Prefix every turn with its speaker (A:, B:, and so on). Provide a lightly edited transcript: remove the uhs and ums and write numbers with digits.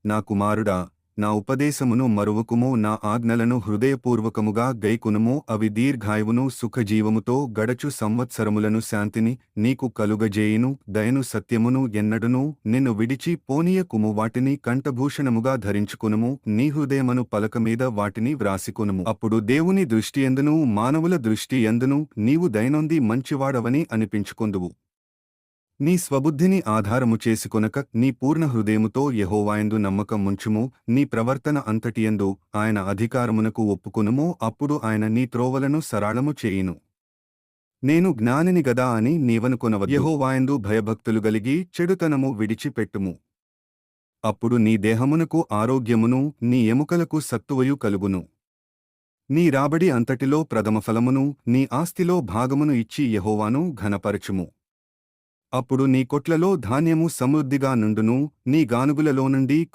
A: నా కుమారుడా, నా ఉపదేశమును మరువకుము, నా ఆజ్ఞలను హృదయపూర్వకముగా గైకొనుము. అవి దీర్ఘాయువును సుఖజీవముతో గడచు సంవత్సరములను శాంతిని నీకు కలుగజేయును. దయను సత్యమును ఎన్నడును నిన్ను విడిచి పోనీయకుము. వాటిని కంఠభూషణముగా ధరించుకొనుము. నీ హృదయమను పలకమీద వాటిని వ్రాసికొనుము. అప్పుడు దేవుని దృష్టియందును మానవుల దృష్టియందును నీవు దయనొంది మంచివాడవని అనిపించుకొందువు. నీ స్వబుద్ధిని ఆధారము చేసుకొనక నీ పూర్ణ హృదయముతో యెహోవాయందు నమ్మకముంచుము. నీ ప్రవర్తన అంతటియందు ఆయన అధికారమునకు ఒప్పుకొనుము. అప్పుడు ఆయన నీ త్రోవలను సరళము చేయును. నేను జ్ఞానిని గదా అని నీవనుకొనవద్దు. యెహోవాయందు భయభక్తులు గలిగి చెడుతనము విడిచిపెట్టుము. అప్పుడు నీ దేహమునకు ఆరోగ్యమును నీ ఎముకలకు సత్తువయు కలుగును. నీ రాబడి అంతటిలో ప్రథమఫలమును నీ ఆస్తిలో భాగమును ఇచ్చి యెహోవాను ఘనపరచుము. అప్పుడు నీ కొట్లలో ధాన్యము సమృద్ధిగా నుండును. నీ గానుగులలో నుండి